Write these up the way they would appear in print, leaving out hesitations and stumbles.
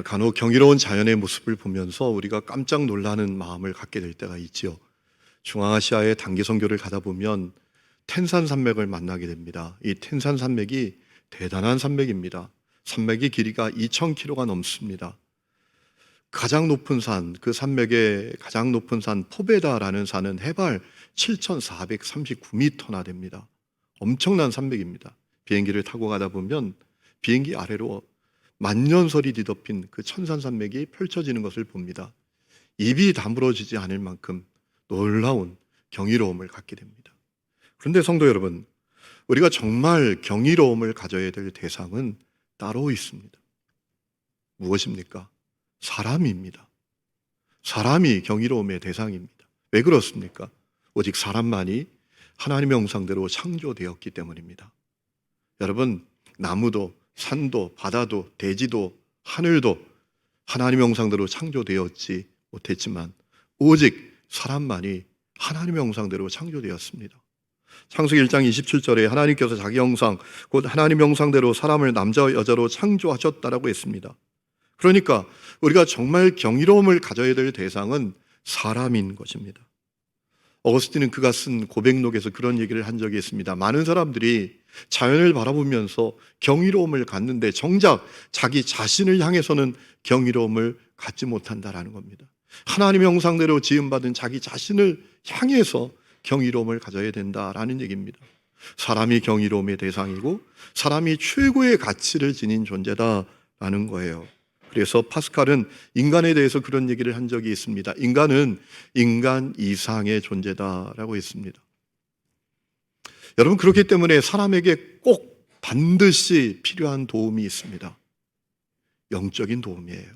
간혹 경이로운 자연의 모습을 보면서 우리가 깜짝 놀라는 마음을 갖게 될 때가 있지요. 중앙아시아의 단기 선교를 가다 보면 텐산 산맥을 만나게 됩니다. 이 텐산 산맥이 대단한 산맥입니다. 산맥의 길이가 2,000km가 넘습니다. 가장 높은 산, 그 산맥의 가장 높은 산 포베다라는 산은 해발 7,439m나 됩니다. 엄청난 산맥입니다. 비행기를 타고 가다 보면 비행기 아래로 만년설이 뒤덮인 그 천산산맥이 펼쳐지는 것을 봅니다. 입이 다물어지지 않을 만큼 놀라운 경이로움을 갖게 됩니다. 그런데 성도 여러분, 우리가 정말 경이로움을 가져야 될 대상은 따로 있습니다. 무엇입니까? 사람입니다. 사람이 경이로움의 대상입니다. 왜 그렇습니까? 오직 사람만이 하나님의 형상대로 창조되었기 때문입니다. 여러분, 나무도 산도 바다도 대지도 하늘도 하나님의 형상대로 창조되었지 못했지만 오직 사람만이 하나님의 형상대로 창조되었습니다. 창세기 1장 27절에 하나님께서 자기 형상 곧 하나님의 형상대로 사람을 남자와 여자로 창조하셨다라고 했습니다. 그러니까 우리가 정말 경이로움을 가져야 될 대상은 사람인 것입니다. 어거스틴은 그가 쓴 고백록에서 그런 얘기를 한 적이 있습니다. 많은 사람들이 자연을 바라보면서 경이로움을 갖는데 정작 자기 자신을 향해서는 경이로움을 갖지 못한다라는 겁니다. 하나님의 형상대로 지음받은 자기 자신을 향해서 경이로움을 가져야 된다라는 얘기입니다. 사람이 경이로움의 대상이고 사람이 최고의 가치를 지닌 존재다라는 거예요. 그래서 파스칼은 인간에 대해서 그런 얘기를 한 적이 있습니다. 인간은 인간 이상의 존재다라고 했습니다. 여러분, 그렇기 때문에 사람에게 꼭 반드시 필요한 도움이 있습니다. 영적인 도움이에요.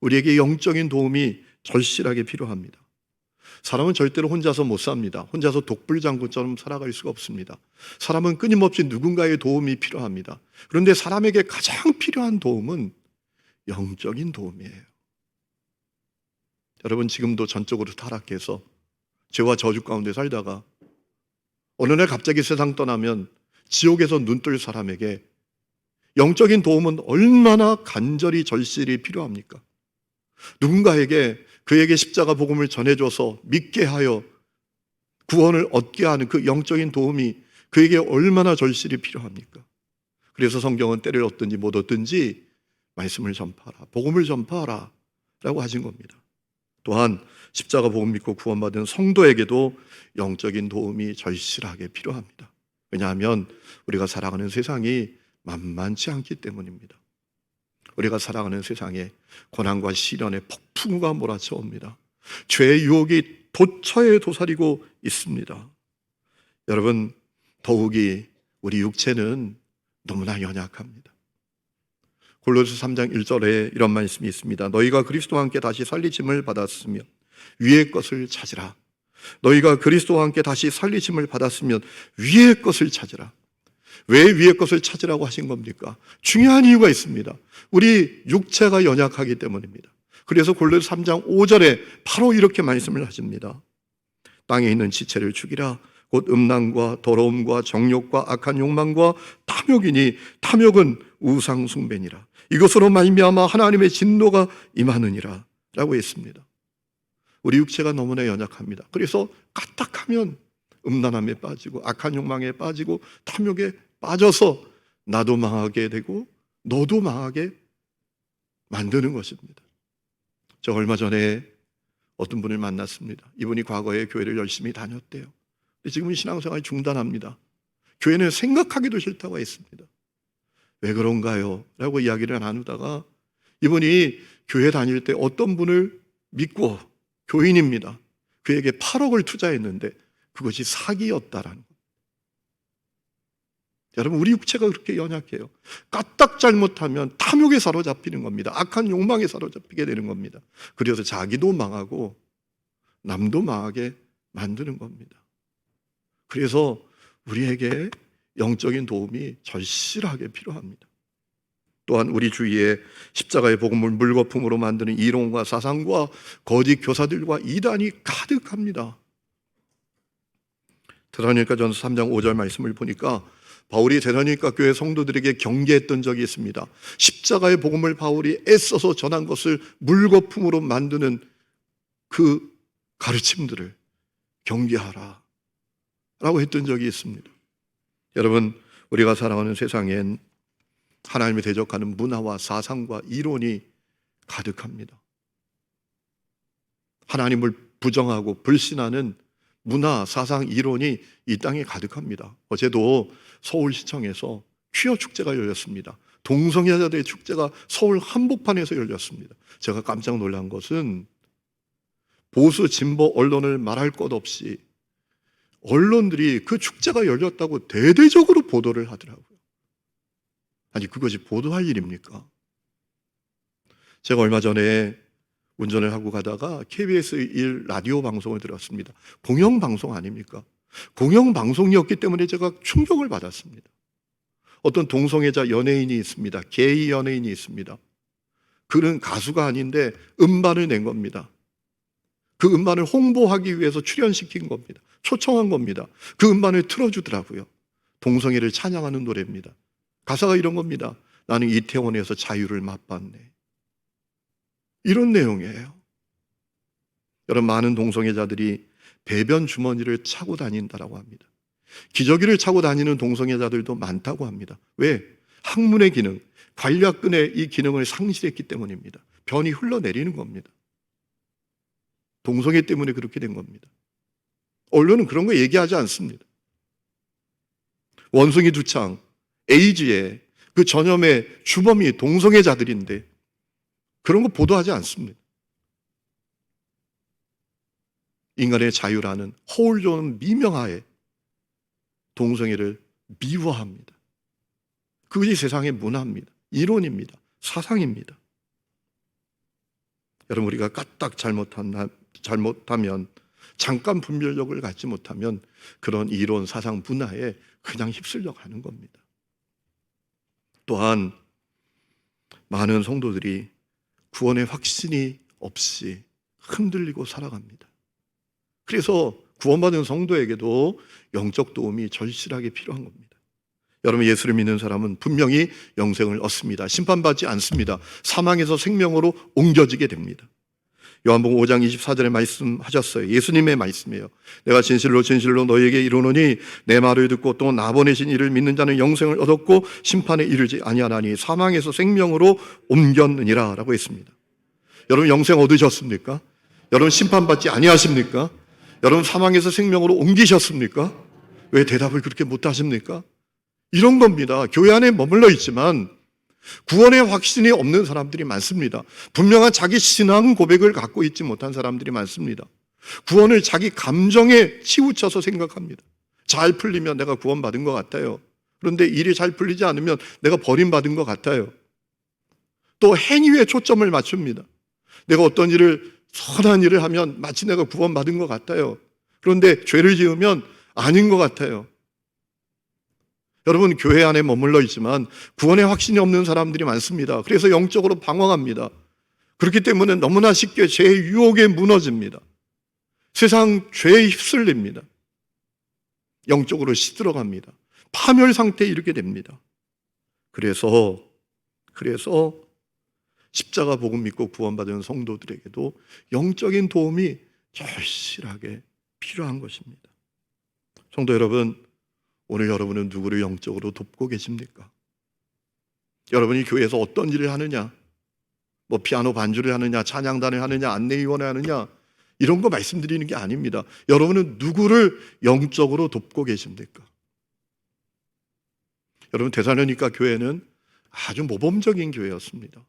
우리에게 영적인 도움이 절실하게 필요합니다. 사람은 절대로 혼자서 못 삽니다. 혼자서 독불장군처럼 살아갈 수가 없습니다. 사람은 끊임없이 누군가의 도움이 필요합니다. 그런데 사람에게 가장 필요한 도움은 영적인 도움이에요. 여러분, 지금도 전적으로 타락해서 죄와 저주 가운데 살다가 어느 날 갑자기 세상 떠나면 지옥에서 눈뜰 사람에게 영적인 도움은 얼마나 간절히 절실히 필요합니까? 누군가에게 그에게 십자가 복음을 전해줘서 믿게 하여 구원을 얻게 하는 그 영적인 도움이 그에게 얼마나 절실히 필요합니까? 그래서 성경은 때를 얻든지 못 얻든지 말씀을 전파하라, 복음을 전파하라 라고 하신 겁니다. 또한 십자가 복음 믿고 구원받은 성도에게도 영적인 도움이 절실하게 필요합니다. 왜냐하면 우리가 살아가는 세상이 만만치 않기 때문입니다. 우리가 살아가는 세상에 고난과 시련의 폭풍우가 몰아쳐옵니다. 죄의 유혹이 도처에 도사리고 있습니다. 여러분, 더욱이 우리 육체는 너무나 연약합니다. 골로새 3장 1절에 이런 말씀이 있습니다. 너희가 그리스도와 함께 다시 살리심을 받았으면 위의 것을 찾으라. 너희가 그리스도와 함께 다시 살리심을 받았으면 위의 것을 찾으라. 왜 위의 것을 찾으라고 하신 겁니까? 중요한 이유가 있습니다. 우리 육체가 연약하기 때문입니다. 그래서 골로새 3장 5절에 바로 이렇게 말씀을 하십니다. 땅에 있는 지체를 죽이라. 곧 음란과 더러움과 정욕과 악한 욕망과 탐욕이니 탐욕은 우상 숭배니라. 이것으로 말미암아 하나님의 진노가 임하느니라 라고 했습니다. 우리 육체가 너무나 연약합니다. 그래서 까딱하면 음란함에 빠지고 악한 욕망에 빠지고 탐욕에 빠져서 나도 망하게 되고 너도 망하게 만드는 것입니다. 저 얼마 전에 어떤 분을 만났습니다. 이분이 과거에 교회를 열심히 다녔대요. 근데 지금은 신앙생활이 중단합니다. 교회는 생각하기도 싫다고 했습니다. 왜 그런가요? 라고 이야기를 나누다가 이분이 교회 다닐 때 어떤 분을 믿고 교인입니다. 그에게 8억을 투자했는데 그것이 사기였다라는 것. 여러분, 우리 육체가 그렇게 연약해요. 까딱 잘못하면 탐욕에 사로잡히는 겁니다. 악한 욕망에 사로잡히게 되는 겁니다. 그래서 자기도 망하고 남도 망하게 만드는 겁니다. 그래서 우리에게 영적인 도움이 절실하게 필요합니다. 또한 우리 주위에 십자가의 복음을 물거품으로 만드는 이론과 사상과 거짓 교사들과 이단이 가득합니다. 데살로니가전서 3장 5절 말씀을 보니까 바울이 데살로니가 교회 성도들에게 경계했던 적이 있습니다. 십자가의 복음을 바울이 애써서 전한 것을 물거품으로 만드는 그 가르침들을 경계하라 라고 했던 적이 있습니다. 여러분, 우리가 살아가는 세상엔 하나님을 대적하는 문화와 사상과 이론이 가득합니다. 하나님을 부정하고 불신하는 문화, 사상, 이론이 이 땅에 가득합니다. 어제도 서울시청에서 퀴어 축제가 열렸습니다. 동성애자들의 축제가 서울 한복판에서 열렸습니다. 제가 깜짝 놀란 것은 보수 진보 언론을 말할 것 없이 언론들이 그 축제가 열렸다고 대대적으로 보도를 하더라고요. 아니, 그것이 보도할 일입니까? 제가 얼마 전에 운전을 하고 가다가 KBS 1 라디오 방송을 들었습니다. 공영방송 아닙니까? 공영방송이었기 때문에 제가 충격을 받았습니다. 어떤 동성애자 연예인이 있습니다. 게이 연예인이 있습니다. 그는 가수가 아닌데 음반을 낸 겁니다. 그 음반을 홍보하기 위해서 출연시킨 겁니다. 초청한 겁니다. 그 음반을 틀어주더라고요. 동성애를 찬양하는 노래입니다. 가사가 이런 겁니다. 나는 이태원에서 자유를 맛봤네. 이런 내용이에요. 여러분, 많은 동성애자들이 배변 주머니를 차고 다닌다라고 합니다. 기저귀를 차고 다니는 동성애자들도 많다고 합니다. 왜? 항문의 기능, 관략근의 이 기능을 상실했기 때문입니다. 변이 흘러내리는 겁니다. 동성애 때문에 그렇게 된 겁니다. 언론은 그런 거 얘기하지 않습니다. 원숭이 두창, 에이즈의 그 전염의 주범이 동성애자들인데 그런 거 보도하지 않습니다. 인간의 자유라는 허울 좋은 미명하에 동성애를 미화합니다. 그것이 세상의 문화입니다. 이론입니다. 사상입니다. 여러분, 우리가 까딱 잘못하면, 잠깐 분별력을 갖지 못하면 그런 이론, 사상, 문화에 그냥 휩쓸려 가는 겁니다. 또한 많은 성도들이 구원의 확신이 없이 흔들리고 살아갑니다. 그래서 구원받은 성도에게도 영적 도움이 절실하게 필요한 겁니다. 여러분, 예수를 믿는 사람은 분명히 영생을 얻습니다. 심판받지 않습니다. 사망에서 생명으로 옮겨지게 됩니다. 요한복음 5장 24절에 말씀하셨어요. 예수님의 말씀이에요. 내가 진실로 진실로 너희에게 이르노니 내 말을 듣고 또 나 보내신 이를 믿는 자는 영생을 얻었고 심판에 이르지 아니하나니 사망에서 생명으로 옮겼느니라 라고 했습니다. 여러분, 영생 얻으셨습니까? 여러분, 심판받지 아니하십니까? 여러분, 사망에서 생명으로 옮기셨습니까? 왜 대답을 그렇게 못하십니까? 이런 겁니다. 교회 안에 머물러 있지만 구원의 확신이 없는 사람들이 많습니다. 분명한 자기 신앙 고백을 갖고 있지 못한 사람들이 많습니다. 구원을 자기 감정에 치우쳐서 생각합니다. 잘 풀리면 내가 구원받은 것 같아요. 그런데 일이 잘 풀리지 않으면 내가 버림받은 것 같아요. 또 행위에 초점을 맞춥니다. 내가 어떤 일을, 선한 일을 하면 마치 내가 구원받은 것 같아요. 그런데 죄를 지으면 아닌 것 같아요. 여러분, 교회 안에 머물러 있지만 구원의 확신이 없는 사람들이 많습니다. 그래서 영적으로 방황합니다. 그렇기 때문에 너무나 쉽게 죄의 유혹에 무너집니다. 세상 죄에 휩쓸립니다. 영적으로 시들어갑니다. 파멸 상태에 이르게 됩니다. 그래서 십자가 복음 믿고 구원받은 성도들에게도 영적인 도움이 절실하게 필요한 것입니다. 성도 여러분, 오늘 여러분은 누구를 영적으로 돕고 계십니까? 여러분이 교회에서 어떤 일을 하느냐, 뭐 피아노 반주를 하느냐, 찬양단을 하느냐, 안내위원을 하느냐, 이런 거 말씀드리는 게 아닙니다. 여러분은 누구를 영적으로 돕고 계십니까? 여러분, 데살로니가 교회는 아주 모범적인 교회였습니다.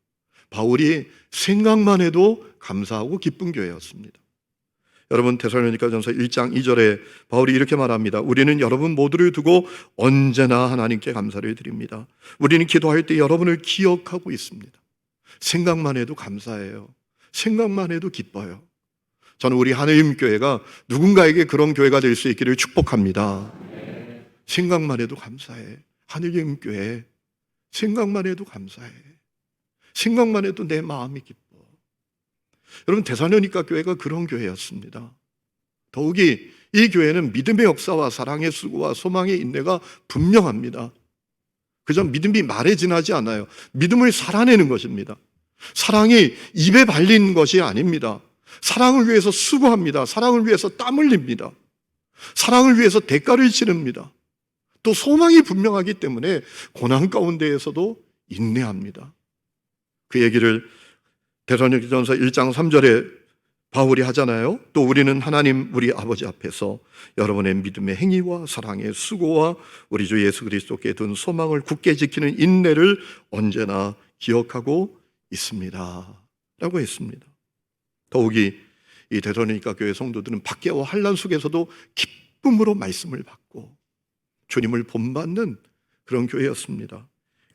바울이 생각만 해도 감사하고 기쁜 교회였습니다. 여러분, 데살로니가전서 1장 2절에 바울이 이렇게 말합니다. 우리는 여러분 모두를 두고 언제나 하나님께 감사를 드립니다. 우리는 기도할 때 여러분을 기억하고 있습니다. 생각만 해도 감사해요. 생각만 해도 기뻐요. 저는 우리 하나님 교회가 누군가에게 그런 교회가 될 수 있기를 축복합니다. 생각만 해도 감사해. 하나님 교회, 생각만 해도 감사해. 생각만 해도 내 마음이 기뻐. 여러분, 데살로니가 교회가 그런 교회였습니다. 더욱이 이 교회는 믿음의 역사와 사랑의 수고와 소망의 인내가 분명합니다. 그저 믿음이 말에 지나지 않아요. 믿음을 살아내는 것입니다. 사랑이 입에 발린 것이 아닙니다. 사랑을 위해서 수고합니다. 사랑을 위해서 땀 흘립니다. 사랑을 위해서 대가를 치릅니다. 또 소망이 분명하기 때문에 고난 가운데에서도 인내합니다. 그 얘기를 데살로니가전서 1장 3절에 바울이 하잖아요. 또 우리는 하나님 우리 아버지 앞에서 여러분의 믿음의 행위와 사랑의 수고와 우리 주 예수 그리스도께 둔 소망을 굳게 지키는 인내를 언제나 기억하고 있습니다 라고 했습니다. 더욱이 이 데살로니가 교회 성도들은 박해와 환난 속에서도 기쁨으로 말씀을 받고 주님을 본받는 그런 교회였습니다.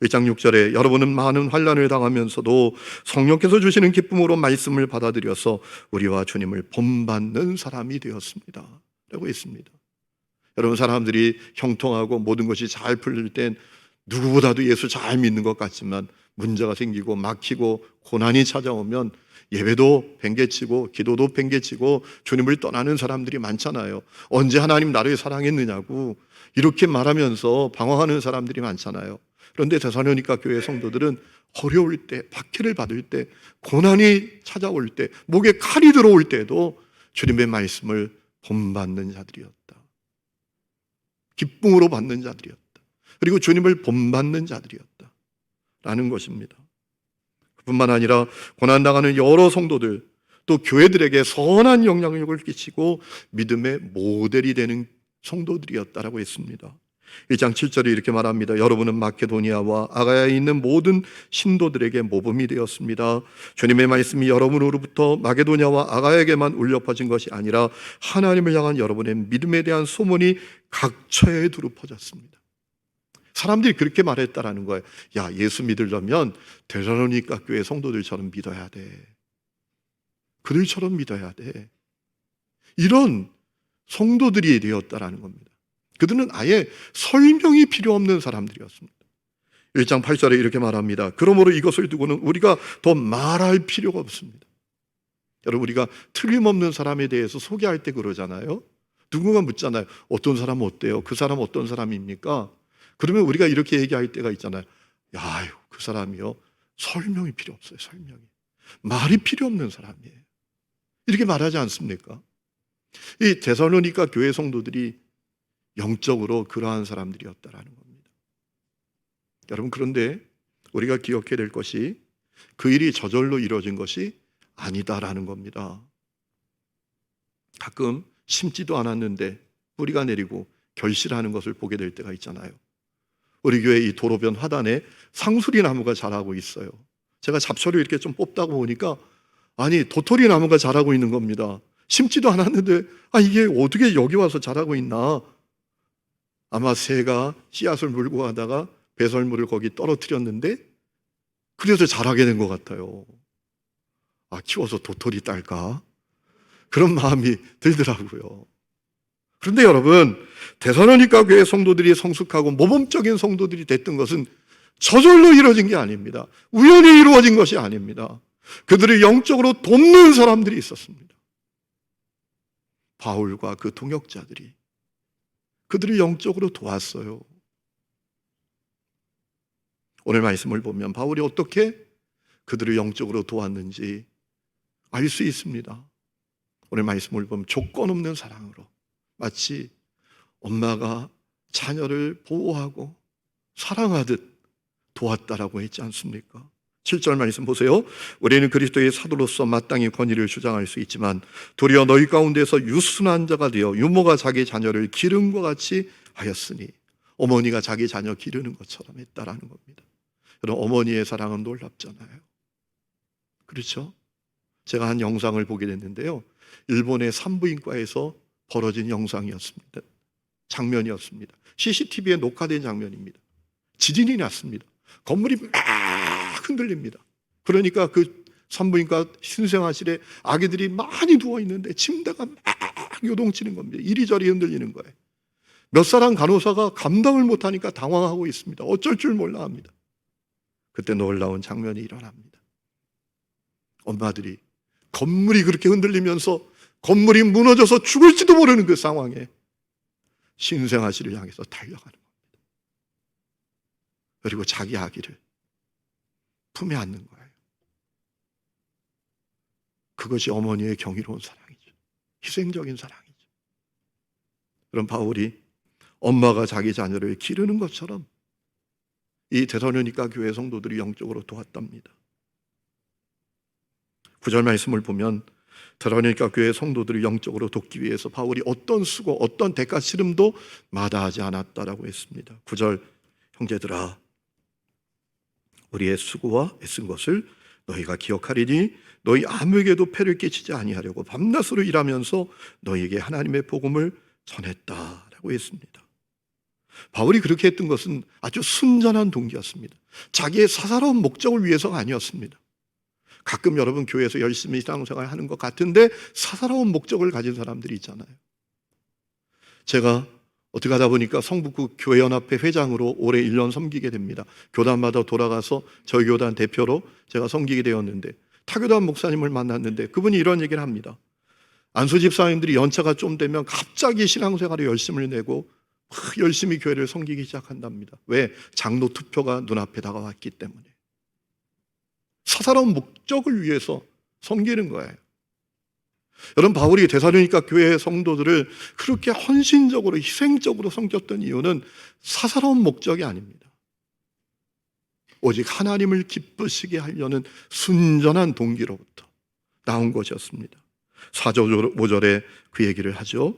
1장 6절에 여러분은 많은 환난을 당하면서도 성령께서 주시는 기쁨으로 말씀을 받아들여서 우리와 주님을 본받는 사람이 되었습니다 라고 했습니다. 여러분, 사람들이 형통하고 모든 것이 잘 풀릴 땐 누구보다도 예수 잘 믿는 것 같지만 문제가 생기고 막히고 고난이 찾아오면 예배도 팽개치고 기도도 팽개치고 주님을 떠나는 사람들이 많잖아요. 언제 하나님 나를 사랑했느냐고 이렇게 말하면서 방황하는 사람들이 많잖아요. 그런데 데살로니가 교회 성도들은 어려울 때, 박해를 받을 때, 고난이 찾아올 때, 목에 칼이 들어올 때도 주님의 말씀을 본받는 자들이었다. 기쁨으로 받는 자들이었다. 그리고 주님을 본받는 자들이었다 라는 것입니다. 그뿐만 아니라 고난당하는 여러 성도들, 또 교회들에게 선한 영향력을 끼치고 믿음의 모델이 되는 성도들이었다라고 했습니다. 1장 7절에 이렇게 말합니다. 여러분은 마케도니아와 아가야에 있는 모든 신도들에게 모범이 되었습니다. 주님의 말씀이 여러분으로부터 마게도냐와 아가야에게만 울려 퍼진 것이 아니라 하나님을 향한 여러분의 믿음에 대한 소문이 각처에 두루 퍼졌습니다. 사람들이 그렇게 말했다라는 거예요. 야, 예수 믿으려면 데살로니가 교회 성도들처럼 믿어야 돼. 그들처럼 믿어야 돼. 이런 성도들이 되었다라는 겁니다. 그들은 아예 설명이 필요 없는 사람들이었습니다. 1장 8절에 이렇게 말합니다. 그러므로 이것을 두고는 우리가 더 말할 필요가 없습니다. 여러분, 우리가 틀림없는 사람에 대해서 소개할 때 그러잖아요. 누군가 묻잖아요. 어떤 사람은 어때요? 그 사람 어떤 사람입니까? 그러면 우리가 이렇게 얘기할 때가 있잖아요. 야, 그 사람이요, 설명이 필요 없어요. 설명이. 말이 필요 없는 사람이에요. 이렇게 말하지 않습니까? 이 데살로니가 교회 성도들이 영적으로 그러한 사람들이었다라는 겁니다. 여러분, 그런데 우리가 기억해야 될 것이 그 일이 저절로 이루어진 것이 아니다라는 겁니다. 가끔 심지도 않았는데 뿌리가 내리고 결실하는 것을 보게 될 때가 있잖아요. 우리 교회 이 도로변 화단에 상수리 나무가 자라고 있어요. 제가 잡초를 이렇게 좀 뽑다가 보니까 아니, 도토리 나무가 자라고 있는 겁니다. 심지도 않았는데 이게 어떻게 여기 와서 자라고 있나? 아마 새가 씨앗을 물고 가다가 배설물을 거기 떨어뜨렸는데 그래서 자라게 된 것 같아요. 키워서 도토리 딸까? 그런 마음이 들더라고요. 그런데 여러분, 데살로니가 교회 성도들이 성숙하고 모범적인 성도들이 됐던 것은 저절로 이루어진 게 아닙니다. 우연히 이루어진 것이 아닙니다. 그들을 영적으로 돕는 사람들이 있었습니다. 바울과 그 동역자들이 그들을 영적으로 도왔어요. 오늘 말씀을 보면 바울이 어떻게 그들을 영적으로 도왔는지 알 수 있습니다. 오늘 말씀을 보면 조건 없는 사랑으로, 마치 엄마가 자녀를 보호하고 사랑하듯 도왔다라고 했지 않습니까? 7절 말씀 보세요. 우리는 그리스도의 사도로서 마땅히 권위를 주장할 수 있지만 도리어 너희 가운데서 유순한 자가 되어 유모가 자기 자녀를 기름과 같이 하였으니, 어머니가 자기 자녀 기르는 것처럼 했다라는 겁니다. 여러분, 어머니의 사랑은 놀랍잖아요. 그렇죠? 제가 한 영상을 보게 됐는데요, 일본의 산부인과에서 벌어진 영상이었습니다. 장면이었습니다. CCTV에 녹화된 장면입니다. 지진이 났습니다. 건물이 막 흔들립니다. 그러니까 그 산부인과 신생아실에 아기들이 많이 누워있는데 침대가 막 요동치는 겁니다. 이리저리 흔들리는 거예요. 몇 사람 간호사가 감당을 못하니까 당황하고 있습니다. 어쩔 줄 몰라 합니다. 그때 놀라운 장면이 일어납니다. 엄마들이 건물이 그렇게 흔들리면서 건물이 무너져서 죽을지도 모르는 그 상황에 신생아실을 향해서 달려가는 겁니다. 그리고 자기 아기를 품에 안는 거예요. 그것이 어머니의 경이로운 사랑이죠. 희생적인 사랑이죠. 그럼 바울이 엄마가 자기 자녀를 기르는 것처럼 이 데살로니가 교회 성도들이 영적으로 도왔답니다. 9절 말씀을 보면 데살로니가 교회 성도들을 영적으로 돕기 위해서 바울이 어떤 수고, 어떤 대가 치름도 마다하지 않았다라고 했습니다. 9절, 형제들아, 우리의 수고와 애쓴 것을 너희가 기억하리니 너희 아무에게도 폐를 끼치지 아니하려고 밤낮으로 일하면서 너희에게 하나님의 복음을 전했다라고 했습니다. 바울이 그렇게 했던 것은 아주 순전한 동기였습니다. 자기의 사사로운 목적을 위해서가 아니었습니다. 가끔 여러분 교회에서 열심히 신앙생활 하는 것 같은데 사사로운 목적을 가진 사람들이 있잖아요. 제가 어떻게 하다 보니까 성북구 교회연합회 회장으로 올해 1년 섬기게 됩니다. 교단마다 돌아가서 저희 교단 대표로 제가 섬기게 되었는데 타교단 목사님을 만났는데 그분이 이런 얘기를 합니다. 안수 집사님들이 연차가 좀 되면 갑자기 신앙생활에 열심을 내고 열심히 교회를 섬기기 시작한답니다. 왜? 장로 투표가 눈앞에 다가왔기 때문에. 사사로운 목적을 위해서 섬기는 거예요. 여러분, 바울이 데살로니가 교회의 성도들을 그렇게 헌신적으로 희생적으로 섬겼던 이유는 사사로운 목적이 아닙니다. 오직 하나님을 기쁘시게 하려는 순전한 동기로부터 나온 것이었습니다. 4절 5절에 그 얘기를 하죠.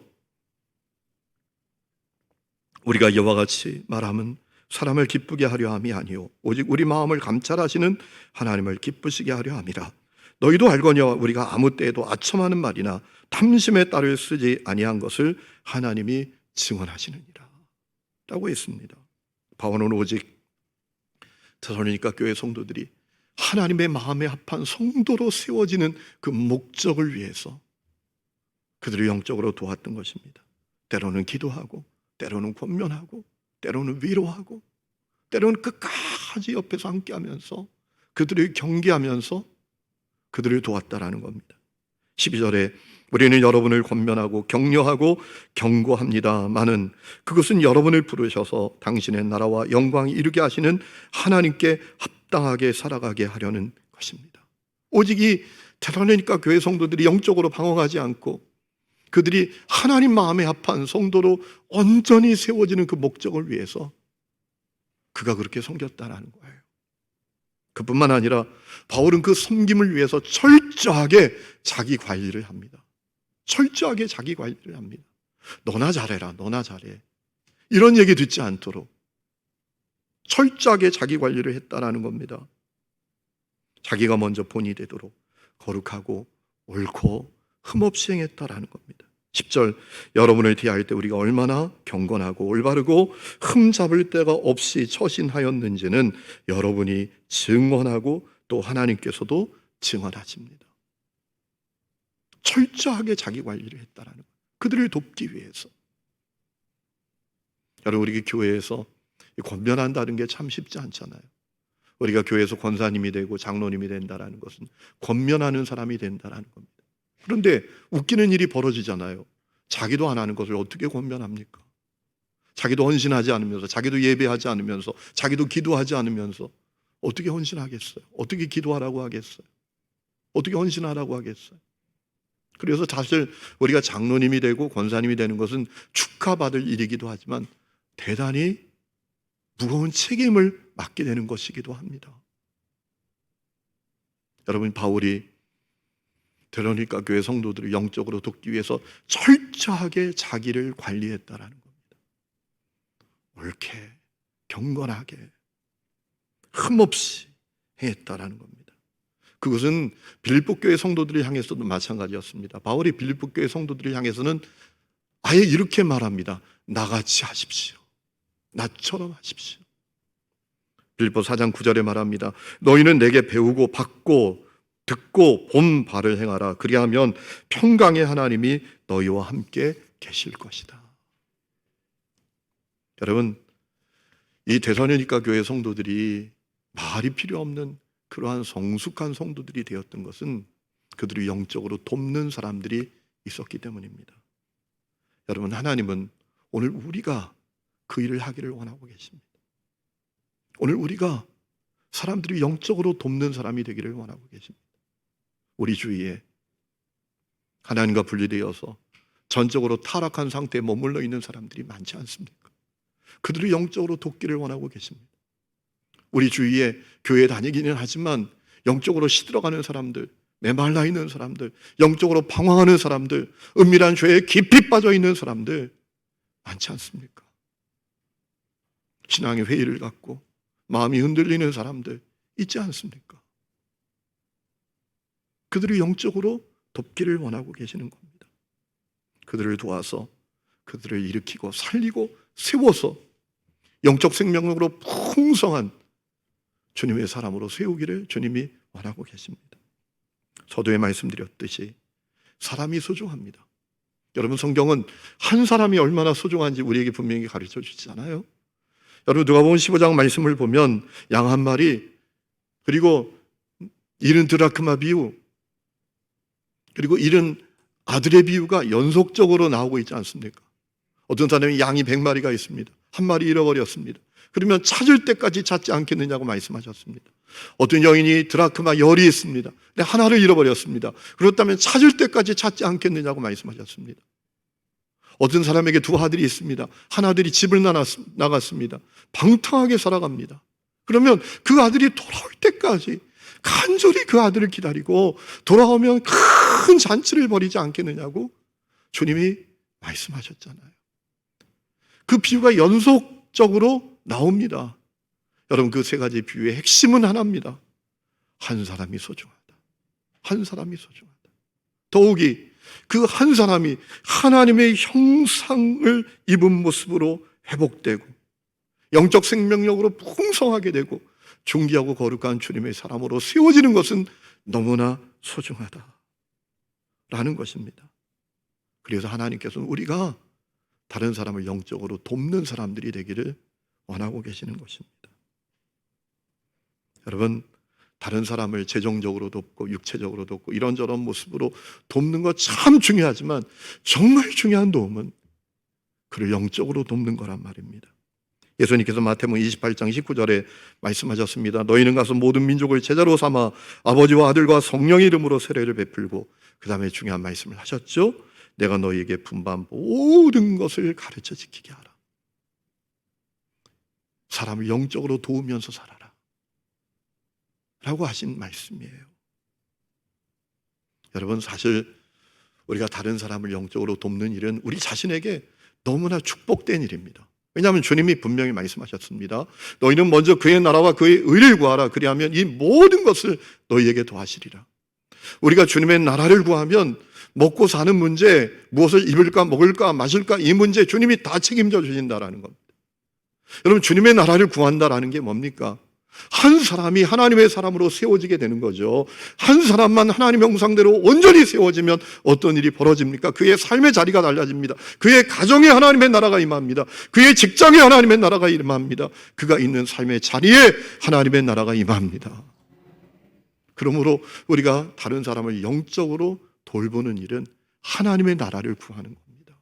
우리가 이와 같이 말함은 사람을 기쁘게 하려 함이 아니요 오직 우리 마음을 감찰하시는 하나님을 기쁘시게 하려 함이라. 너희도 알거니와 우리가 아무 때에도 아첨하는 말이나 탐심의 딸을 쓰지 아니한 것을 하나님이 증언하시느니라 라고 했습니다. 바울은 오직 데살로니가 교회 성도들이 하나님의 마음에 합한 성도로 세워지는 그 목적을 위해서 그들을 영적으로 도왔던 것입니다. 때로는 기도하고, 때로는 권면하고, 때로는 위로하고, 때로는 끝까지 옆에서 함께하면서 그들을 경계하면서 그들을 도왔다라는 겁니다. 12절에 우리는 여러분을 권면하고 격려하고 경고합니다마는 그것은 여러분을 부르셔서 당신의 나라와 영광이 이루게 하시는 하나님께 합당하게 살아가게 하려는 것입니다. 오직 이 데살로니가 교회 성도들이 영적으로 방황하지 않고 그들이 하나님 마음에 합한 성도로 온전히 세워지는 그 목적을 위해서 그가 그렇게 섬겼다라는 거예요. 그뿐만 아니라 바울은 그 섬김을 위해서 철저하게 자기 관리를 합니다. 철저하게 자기 관리를 합니다. 너나 잘해라, 너나 잘해. 이런 얘기 듣지 않도록 철저하게 자기 관리를 했다라는 겁니다. 자기가 먼저 본이 되도록 거룩하고 옳고 흠없이 행했다라는 겁니다. 10절, 여러분을 대할 때 우리가 얼마나 경건하고 올바르고 흠 잡을 데가 없이 처신하였는지는 여러분이 증언하고 또 하나님께서도 증언하십니다. 철저하게 자기 관리를 했다라는 거예요. 그들을 돕기 위해서. 여러분, 우리 교회에서 권면한다는 게 참 쉽지 않잖아요. 우리가 교회에서 권사님이 되고 장로님이 된다는 것은 권면하는 사람이 된다는 겁니다. 그런데 웃기는 일이 벌어지잖아요. 자기도 안 하는 것을 어떻게 권면합니까? 자기도 헌신하지 않으면서, 자기도 예배하지 않으면서, 자기도 기도하지 않으면서 어떻게 헌신하겠어요? 어떻게 기도하라고 하겠어요? 어떻게 헌신하라고 하겠어요? 그래서 사실 우리가 장로님이 되고 권사님이 되는 것은 축하받을 일이기도 하지만 대단히 무거운 책임을 맡게 되는 것이기도 합니다. 여러분, 바울이 데살로니가 교회 성도들을 영적으로 돕기 위해서 철저하게 자기를 관리했다라는 겁니다. 옳게, 경건하게, 흠없이 행했다라는 겁니다. 그것은 빌립보 교회 성도들을 향해서도 마찬가지였습니다. 바울이 빌립보 교회 성도들을 향해서는 아예 이렇게 말합니다. 나같이 하십시오. 나처럼 하십시오. 빌립보 4장 9절에 말합니다. 너희는 내게 배우고 받고 듣고 본 바를 행하라. 그리하면 평강의 하나님이 너희와 함께 계실 것이다. 여러분, 이 데살로니가 교회 성도들이 말이 필요 없는 그러한 성숙한 성도들이 되었던 것은 그들을 영적으로 돕는 사람들이 있었기 때문입니다. 여러분, 하나님은 오늘 우리가 그 일을 하기를 원하고 계십니다. 오늘 우리가 사람들이 영적으로 돕는 사람이 되기를 원하고 계십니다. 우리 주위에 하나님과 분리되어서 전적으로 타락한 상태에 머물러 있는 사람들이 많지 않습니까? 그들을 영적으로 돕기를 원하고 계십니다. 우리 주위에 교회 다니기는 하지만 영적으로 시들어가는 사람들, 메말라 있는 사람들, 영적으로 방황하는 사람들, 은밀한 죄에 깊이 빠져 있는 사람들 많지 않습니까? 신앙의 회의를 갖고 마음이 흔들리는 사람들 있지 않습니까? 그들이 영적으로 돕기를 원하고 계시는 겁니다. 그들을 도와서 그들을 일으키고 살리고 세워서 영적 생명력으로 풍성한 주님의 사람으로 세우기를 주님이 원하고 계십니다. 서두에 말씀드렸듯이 사람이 소중합니다. 여러분, 성경은 한 사람이 얼마나 소중한지 우리에게 분명히 가르쳐 주시잖아요. 여러분, 누가복음 15장 말씀을 보면 양 한 마리, 그리고 70드라크마 비유, 그리고 70 아들의 비유가 연속적으로 나오고 있지 않습니까? 어떤 사람이 양이 100마리가 있습니다. 한 마리 잃어버렸습니다. 그러면 찾을 때까지 찾지 않겠느냐고 말씀하셨습니다. 어떤 여인이 드라크마 10이 있습니다. 근데 하나를 잃어버렸습니다. 그렇다면 찾을 때까지 찾지 않겠느냐고 말씀하셨습니다. 어떤 사람에게 두 아들이 있습니다. 한 아들이 집을 나갔습니다. 방탕하게 살아갑니다. 그러면 그 아들이 돌아올 때까지 간절히 그 아들을 기다리고 돌아오면 큰 잔치를 벌이지 않겠느냐고 주님이 말씀하셨잖아요. 그 비유가 연속적으로 나옵니다. 여러분, 그 세 가지 비유의 핵심은 하나입니다. 한 사람이 소중하다. 한 사람이 소중하다. 더욱이 그 한 사람이 하나님의 형상을 입은 모습으로 회복되고 영적 생명력으로 풍성하게 되고 존귀하고 거룩한 주님의 사람으로 세워지는 것은 너무나 소중하다라는 것입니다. 그래서 하나님께서는 우리가 다른 사람을 영적으로 돕는 사람들이 되기를 원하고 계시는 것입니다. 여러분, 다른 사람을 재정적으로 돕고 육체적으로 돕고 이런저런 모습으로 돕는 것 참 중요하지만 정말 중요한 도움은 그를 영적으로 돕는 거란 말입니다. 예수님께서 마태복음 28장 19절에 말씀하셨습니다. 너희는 가서 모든 민족을 제자로 삼아 아버지와 아들과 성령의 이름으로 세례를 베풀고, 그 다음에 중요한 말씀을 하셨죠. 내가 너희에게 분반 모든 것을 가르쳐 지키게 하라. 사람을 영적으로 도우면서 살아라 라고 하신 말씀이에요. 여러분, 사실 우리가 다른 사람을 영적으로 돕는 일은 우리 자신에게 너무나 축복된 일입니다. 왜냐하면 주님이 분명히 말씀하셨습니다. 너희는 먼저 그의 나라와 그의 의를 구하라. 그리하면 이 모든 것을 너희에게 더하시리라. 우리가 주님의 나라를 구하면 먹고 사는 문제, 무엇을 입을까 먹을까 마실까, 이 문제 주님이 다 책임져 주신다라는 겁니다. 여러분, 주님의 나라를 구한다라는 게 뭡니까? 한 사람이 하나님의 사람으로 세워지게 되는 거죠. 한 사람만 하나님의 형상대로 온전히 세워지면 어떤 일이 벌어집니까? 그의 삶의 자리가 달라집니다. 그의 가정에 하나님의 나라가 임합니다. 그의 직장에 하나님의 나라가 임합니다. 그가 있는 삶의 자리에 하나님의 나라가 임합니다. 그러므로 우리가 다른 사람을 영적으로 돌보는 일은 하나님의 나라를 구하는 겁니다.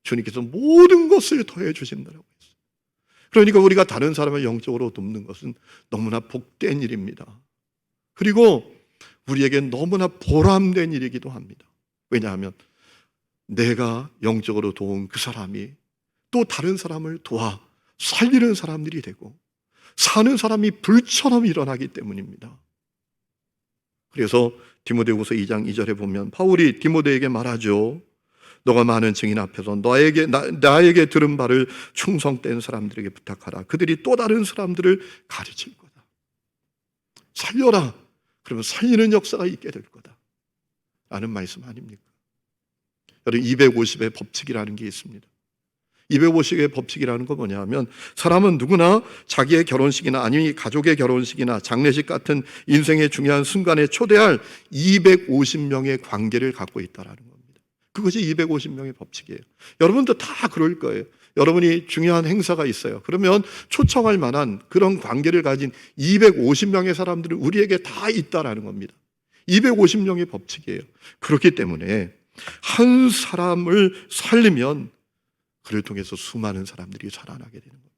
주님께서 모든 것을 더해 주신다라고 했어요. 그러니까 우리가 다른 사람을 영적으로 돕는 것은 너무나 복된 일입니다. 그리고 우리에겐 너무나 보람된 일이기도 합니다. 왜냐하면 내가 영적으로 도운 그 사람이 또 다른 사람을 도와 살리는 사람들이 되고 사는 사람이 불처럼 일어나기 때문입니다. 그래서 디모데후서 2장 2절에 보면 바울이 디모데에게 말하죠. 너가 많은 증인 앞에서 나에게 들은 바를 충성된 사람들에게 부탁하라. 그들이 또 다른 사람들을 가르칠 거다. 살려라. 그러면 살리는 역사가 있게 될 거다 라는 말씀 아닙니까? 여러분, 250의 법칙이라는 게 있습니다. 250의 법칙이라는 건 뭐냐면 사람은 누구나 자기의 결혼식이나 아니면 가족의 결혼식이나 장례식 같은 인생의 중요한 순간에 초대할 250명의 관계를 갖고 있다라는 겁니다. 그것이 250명의 법칙이에요. 여러분도 다 그럴 거예요. 여러분이 중요한 행사가 있어요. 그러면 초청할 만한 그런 관계를 가진 250명의 사람들은 우리에게 다 있다라는 겁니다. 250명의 법칙이에요. 그렇기 때문에 한 사람을 살리면 그를 통해서 수많은 사람들이 살아나게 되는 거예요.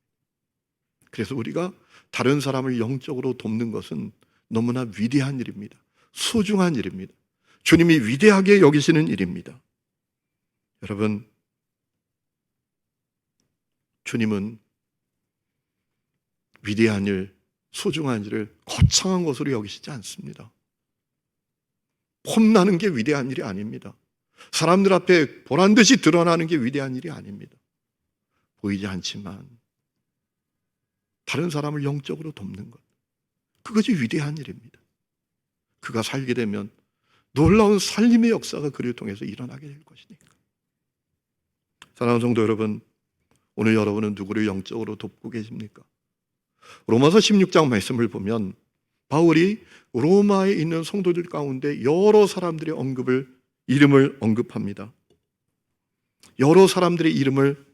그래서 우리가 다른 사람을 영적으로 돕는 것은 너무나 위대한 일입니다. 소중한 일입니다. 주님이 위대하게 여기시는 일입니다. 여러분, 주님은 위대한 일, 소중한 일을 거창한 것으로 여기시지 않습니다. 폼나는 게 위대한 일이 아닙니다. 사람들 앞에 보란듯이 드러나는 게 위대한 일이 아닙니다. 보이지 않지만 다른 사람을 영적으로 돕는 것, 그것이 위대한 일입니다. 그가 살게 되면 놀라운 살림의 역사가 그를 통해서 일어나게 될 것이니까. 사랑하는 성도 여러분, 오늘 여러분은 누구를 영적으로 돕고 계십니까? 로마서 16장 말씀을 보면 바울이 로마에 있는 성도들 가운데 여러 사람들의 이름을 언급합니다. 여러 사람들의 이름을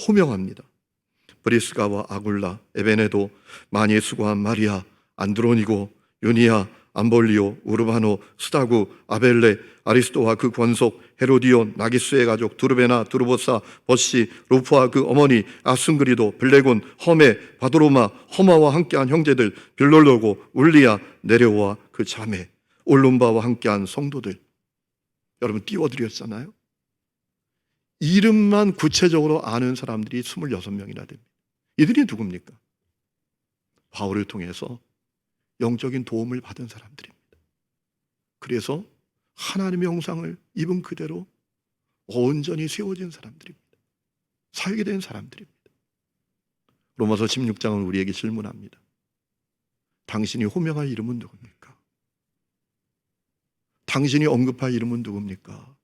호명합니다. 브리스가와 아굴라, 에베네도, 많이 수고한 마리아, 안드로니고, 유니아, 암볼리오, 우르바노, 스다구, 아벨레, 아리스토와 그 권속, 헤로디온, 나기스의 가족, 두르베나, 두르보사, 버시, 루프와 그 어머니, 아순그리도, 블레곤, 험에, 바도로마, 허마와 함께한 형제들, 빌롤로고, 울리아, 네레오와 그 자매, 올룸바와 함께한 성도들. 여러분 띄워드렸잖아요. 이름만 구체적으로 아는 사람들이 26명이나 됩니다. 이들이 누굽니까? 바울을 통해서 영적인 도움을 받은 사람들입니다. 그래서 하나님의 형상을 입은 그대로 온전히 세워진 사람들입니다. 살게 된 사람들입니다. 로마서 16장은 우리에게 질문합니다. 당신이 호명할 이름은 누굽니까? 당신이 언급할 이름은 누굽니까?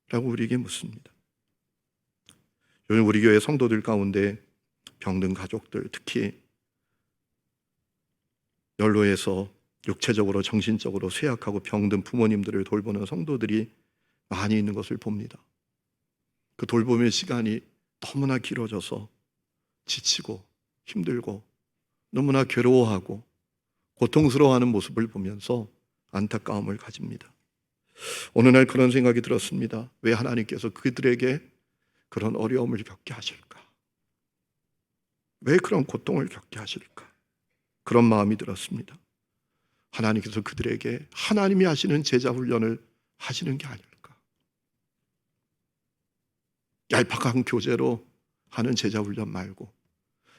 라고 우리에게 묻습니다. 요즘 우리 교회 성도들 가운데 병든 가족들, 특히 연로해서 육체적으로 정신적으로 쇠약하고 병든 부모님들을 돌보는 성도들이 많이 있는 것을 봅니다. 그 돌봄의 시간이 너무나 길어져서 지치고 힘들고 너무나 괴로워하고 고통스러워하는 모습을 보면서 안타까움을 가집니다. 어느 날 그런 생각이 들었습니다. 왜 하나님께서 그들에게 그런 어려움을 겪게 하실까? 왜 그런 고통을 겪게 하실까? 그런 마음이 들었습니다. 하나님께서 그들에게 하나님이 하시는 제자 훈련을 하시는 게 아닐까? 얄팍한 교재로 하는 제자 훈련 말고,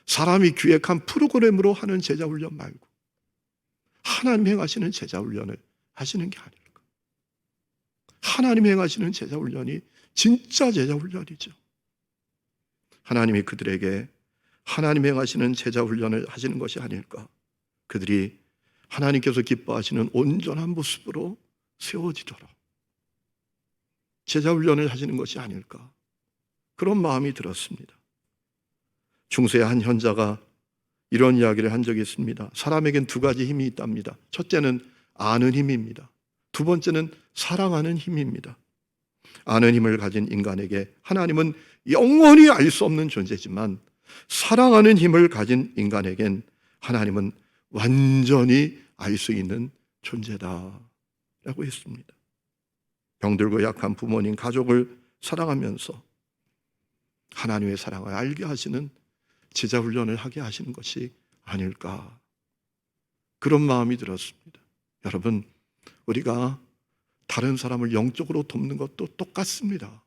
사람이 기획한 프로그램으로 하는 제자 훈련 말고, 하나님 행하시는 제자 훈련을 하시는 게 아닐까? 하나님 행하시는 제자 훈련이 진짜 제자 훈련이죠. 하나님이 그들에게 하나님 행하시는 제자 훈련을 하시는 것이 아닐까? 그들이 하나님께서 기뻐하시는 온전한 모습으로 세워지도록 제자 훈련을 하시는 것이 아닐까? 그런 마음이 들었습니다. 중세의 한 현자가 이런 이야기를 한 적이 있습니다. 사람에겐 두 가지 힘이 있답니다. 첫째는 아는 힘입니다. 두 번째는 사랑하는 힘입니다. 아는 힘을 가진 인간에게 하나님은 영원히 알 수 없는 존재지만, 사랑하는 힘을 가진 인간에겐 하나님은 완전히 알 수 있는 존재다 라고 했습니다. 병들고 약한 부모님, 가족을 사랑하면서 하나님의 사랑을 알게 하시는 제자 훈련을 하게 하시는 것이 아닐까, 그런 마음이 들었습니다. 여러분, 우리가 다른 사람을 영적으로 돕는 것도 똑같습니다.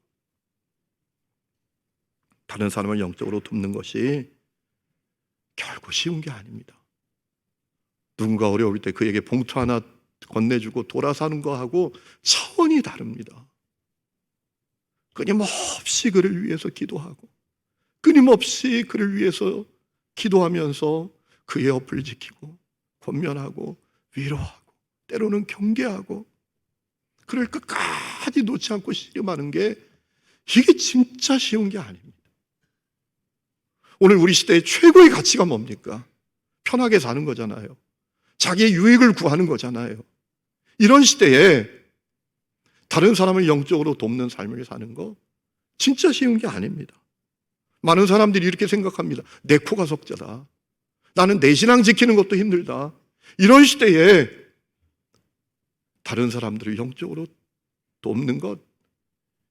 다른 사람을 영적으로 돕는 것이 결코 쉬운 게 아닙니다. 누군가 어려울 때 그에게 봉투 하나 건네주고 돌아서는 거하고 차원이 다릅니다. 끊임없이 그를 위해서 기도하고, 끊임없이 그를 위해서 기도하면서 그의 옆을 지키고 권면하고 위로하고 때로는 경계하고 그를 끝까지 놓지 않고 씨름하는 게, 이게 진짜 쉬운 게 아닙니다. 오늘 우리 시대의 최고의 가치가 뭡니까? 편하게 사는 거잖아요. 자기의 유익을 구하는 거잖아요. 이런 시대에 다른 사람을 영적으로 돕는 삶을 사는 거 진짜 쉬운 게 아닙니다. 많은 사람들이 이렇게 생각합니다. 내 코가 석자다. 나는 내 신앙 지키는 것도 힘들다. 이런 시대에 다른 사람들을 영적으로 돕는 것,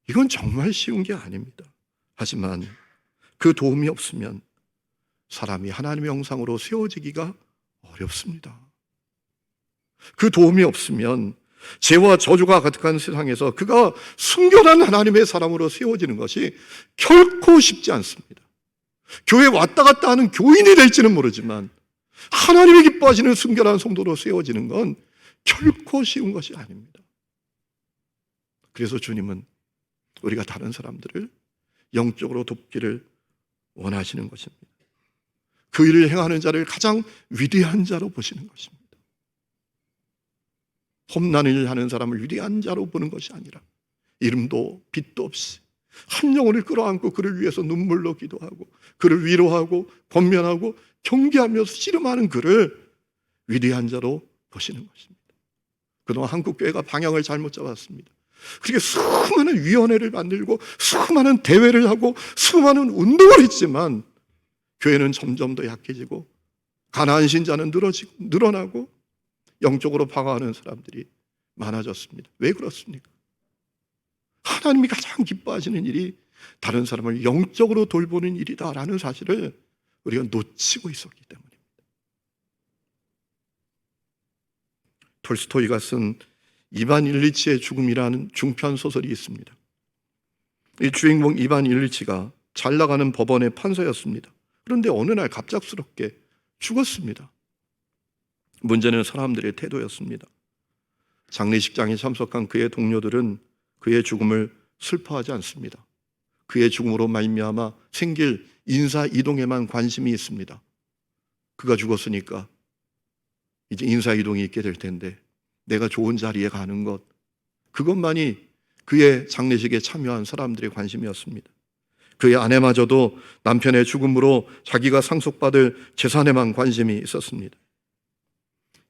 이건 정말 쉬운 게 아닙니다. 하지만 그 도움이 없으면 사람이 하나님의 형상으로 세워지기가 어렵습니다. 그 도움이 없으면 죄와 저주가 가득한 세상에서 그가 순결한 하나님의 사람으로 세워지는 것이 결코 쉽지 않습니다. 교회 왔다 갔다 하는 교인이 될지는 모르지만 하나님이 기뻐하시는 순결한 성도로 세워지는 건 결코 쉬운 것이 아닙니다. 그래서 주님은 우리가 다른 사람들을 영적으로 돕기를 원하시는 것입니다. 그 일을 행하는 자를 가장 위대한 자로 보시는 것입니다. 험난한 일을 하는 사람을 위대한 자로 보는 것이 아니라 이름도 빛도 없이 한 영혼을 끌어안고 그를 위해서 눈물로 기도하고 그를 위로하고 권면하고 경계하면서 씨름하는 그를 위대한 자로 보시는 것입니다. 그동안 한국교회가 방향을 잘못 잡았습니다. 그렇게 수많은 위원회를 만들고 수많은 대회를 하고 수많은 운동을 했지만 교회는 점점 더 약해지고 가난한 신자는 늘어나고 영적으로 방황하는 사람들이 많아졌습니다. 왜 그렇습니까? 하나님이 가장 기뻐하시는 일이 다른 사람을 영적으로 돌보는 일이다라는 사실을 우리가 놓치고 있었기 때문입니다. 톨스토이가 쓴 이반 일리치의 죽음이라는 중편 소설이 있습니다. 이 주인공 이반 일리치가 잘 나가는 법원의 판사였습니다. 그런데 어느 날 갑작스럽게 죽었습니다. 문제는 사람들의 태도였습니다. 장례식장에 참석한 그의 동료들은 그의 죽음을 슬퍼하지 않습니다. 그의 죽음으로 말미암아 생길 인사 이동에만 관심이 있습니다. 그가 죽었으니까 이제 인사 이동이 있게 될 텐데 내가 좋은 자리에 가는 것, 그것만이 그의 장례식에 참여한 사람들의 관심이었습니다. 그의 아내마저도 남편의 죽음으로 자기가 상속받을 재산에만 관심이 있었습니다.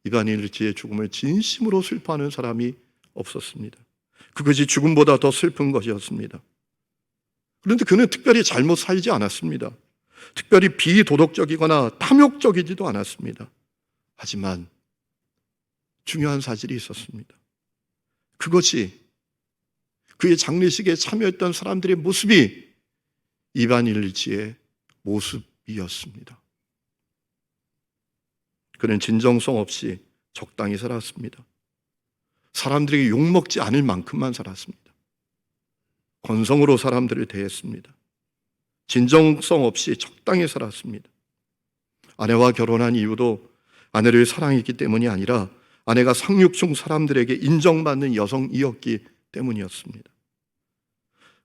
이반 일리치의 죽음을 진심으로 슬퍼하는 사람이 없었습니다. 그것이 죽음보다 더 슬픈 것이었습니다. 그런데 그는 특별히 잘못 살지 않았습니다. 특별히 비도덕적이거나 탐욕적이지도 않았습니다. 하지만 중요한 사실이 있었습니다. 그것이 그의 장례식에 참여했던 사람들의 모습이 이반 일리치의 모습이었습니다. 그는 진정성 없이 적당히 살았습니다. 사람들에게 욕먹지 않을 만큼만 살았습니다. 건성으로 사람들을 대했습니다. 진정성 없이 적당히 살았습니다. 아내와 결혼한 이유도 아내를 사랑했기 때문이 아니라 아내가 상류층 사람들에게 인정받는 여성이었기 때문이었습니다.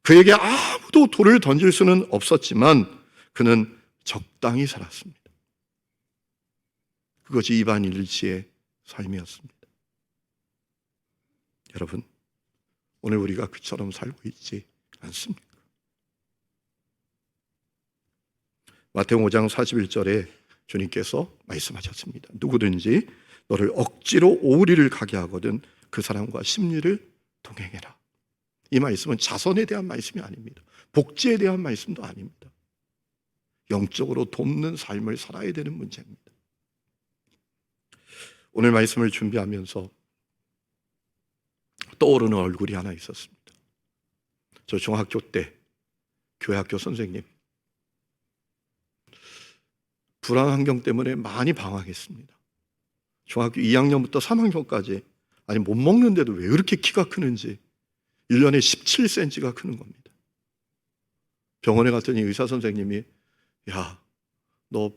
그에게 아무도 돌을 던질 수는 없었지만 그는 적당히 살았습니다. 그것이 이반 일리치의 삶이었습니다. 여러분, 오늘 우리가 그처럼 살고 있지 않습니까? 마태복음 5장 41절에 주님께서 말씀하셨습니다. 누구든지 너를 억지로 오리를 가게 하거든 그 사람과 심리를 동행해라. 이 말씀은 자선에 대한 말씀이 아닙니다. 복지에 대한 말씀도 아닙니다. 영적으로 돕는 삶을 살아야 되는 문제입니다. 오늘 말씀을 준비하면서 떠오르는 얼굴이 하나 있었습니다. 저 중학교 때 교회 학교 선생님, 불안 환경 때문에 많이 방황했습니다. 중학교 2학년부터 3학년까지 아니 못 먹는데도 왜 그렇게 키가 크는지 1년에 17cm가 크는 겁니다. 병원에 갔더니 의사 선생님이 야, 너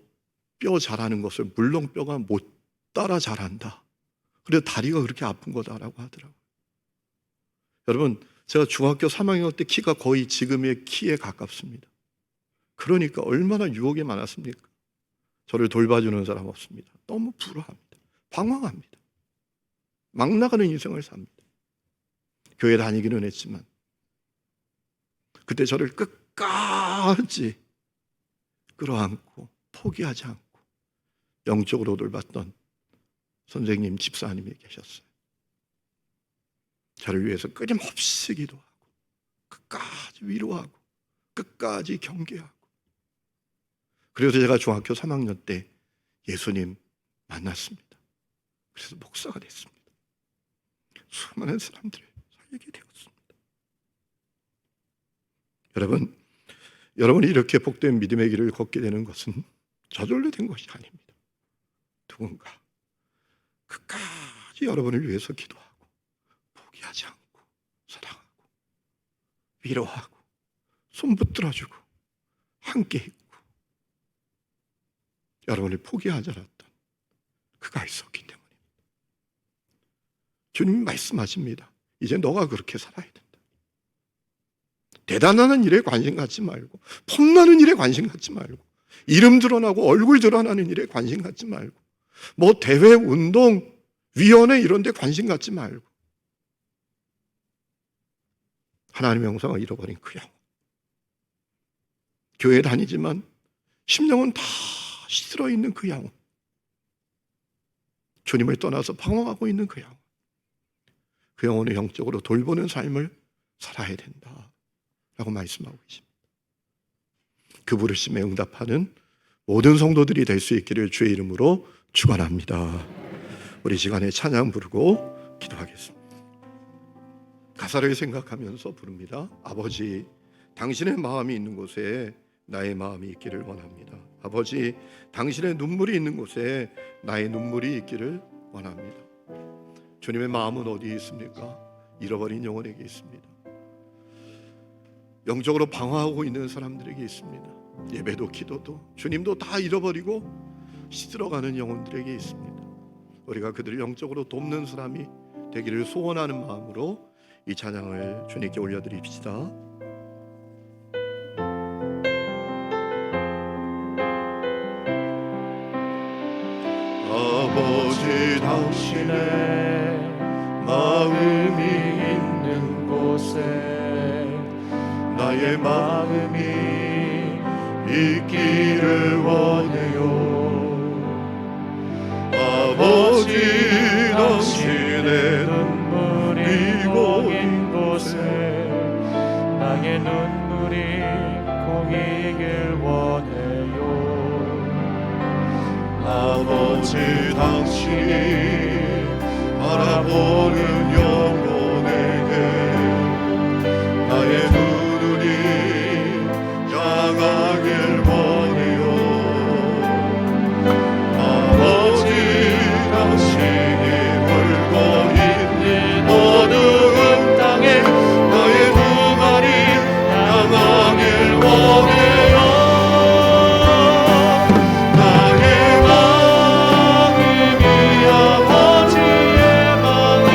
뼈 자라는 것을 물렁뼈가 못 따라 자란다. 그래서 다리가 그렇게 아픈 거다라고 하더라고요. 여러분, 제가 중학교 3학년 때 키가 거의 지금의 키에 가깝습니다. 그러니까 얼마나 유혹이 많았습니까? 저를 돌봐주는 사람 없습니다. 너무 불안합니다. 방황합니다. 막 나가는 인생을 삽니다. 교회 다니기는 했지만 그때 저를 끝까지 끌어안고 포기하지 않고 영적으로 돌봤던 선생님, 집사님이 계셨어요. 저를 위해서 끊임없이 기도하고 끝까지 위로하고 끝까지 경계하고, 그래서 제가 중학교 3학년 때 예수님 만났습니다. 그래서 목사가 됐습니다. 수많은 사람들을 살리게 되었습니다. 여러분, 여러분이 이렇게 복된 믿음의 길을 걷게 되는 것은 저절로 된 것이 아닙니다. 누군가 끝까지 여러분을 위해서 기도하고 포기하지 않고 사랑하고 위로하고 손 붙들어주고 함께 있고 여러분을 포기하지 않았던 그가 있었기 때문입니다. 주님이 말씀하십니다. 이제 너가 그렇게 살아야 된다. 대단한 일에 관심 갖지 말고, 폼나는 일에 관심 갖지 말고, 이름 드러나고 얼굴 드러나는 일에 관심 갖지 말고, 뭐 대회, 운동, 위원회 이런 데 관심 갖지 말고, 하나님의 형상을 잃어버린 그 영혼, 교회 다니지만 심령은 다 시들어 있는 그 영혼, 주님을 떠나서 방황하고 있는 그 영혼, 그 영혼을 영적으로 돌보는 삶을 살아야 된다 라고 말씀하고 계십니다. 그 부르심에 응답하는 모든 성도들이 될 수 있기를 주의 이름으로 축원합니다. 우리 시간에 찬양 부르고 기도하겠습니다. 가사를 생각하면서 부릅니다. 아버지, 당신의 마음이 있는 곳에 나의 마음이 있기를 원합니다. 아버지, 당신의 눈물이 있는 곳에 나의 눈물이 있기를 원합니다. 주님의 마음은 어디에 있습니까? 잃어버린 영혼에게 있습니다. 영적으로 방황하고 있는 사람들에게 있습니다. 예배도 기도도 주님도 다 잃어버리고 시들어가는 영혼들에게 있습니다. 우리가 그들을 영적으로 돕는 사람이 되기를 소원하는 마음으로 이 찬양을 주님께 올려드립시다. 아버지, 당신의 마음이 있는 곳에 나의 마음이 있기를 원해요. 아버지, 당신의 눈물이 고인 곳에 나의 눈물이 고이길 원해요. 아버지, 당신이 바라보는 영혼에게 나의 눈물이 향하길 원해요. 아버지, 당신이 물고 있는 어두운 땅에 나의 두 발이 향하길 원해요. 나의 마음이 아버지의 마음을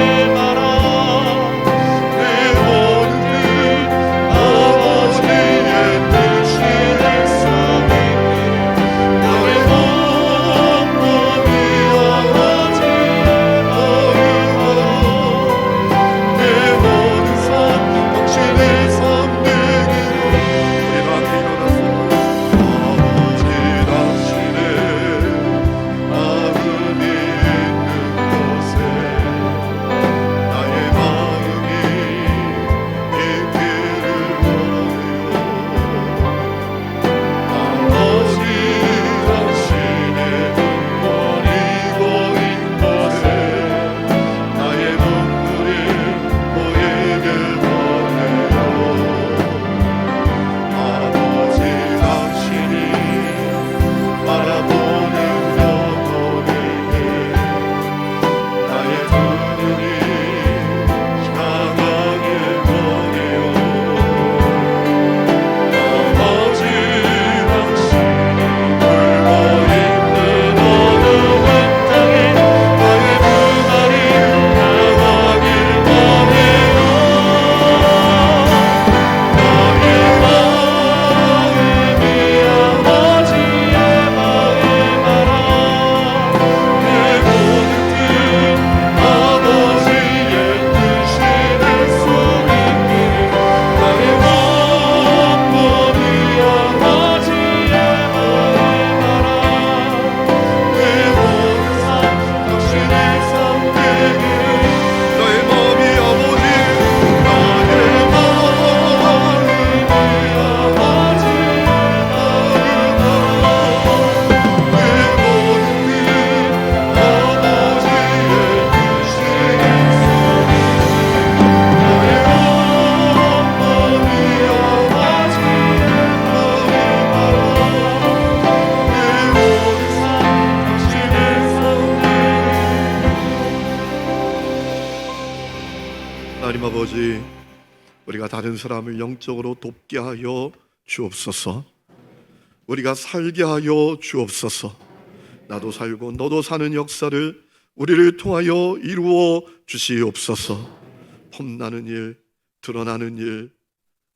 아버지, 우리가 다른 사람을 영적으로 돕게 하여 주옵소서. 우리가 살게 하여 주옵소서. 나도 살고 너도 사는 역사를 우리를 통하여 이루어 주시옵소서. 폼나는 일, 드러나는 일,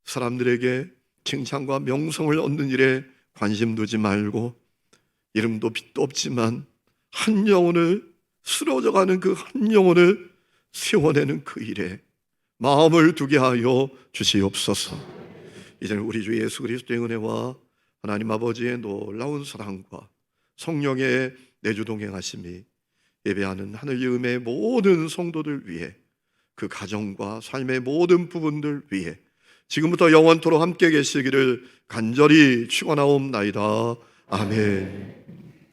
사람들에게 칭찬과 명성을 얻는 일에 관심 두지 말고, 이름도 빛도 없지만 한 영혼을, 쓰러져가는 그 한 영혼을 세워내는 그 일에 마음을 두게 하여 주시옵소서. 이제는 우리 주 예수 그리스도의 은혜와 하나님 아버지의 놀라운 사랑과 성령의 내주 동행하심이 예배하는 하늘의 음의 모든 성도들 위해, 그 가정과 삶의 모든 부분들 위해 지금부터 영원토록 함께 계시기를 간절히 축원하옵나이다. 아멘.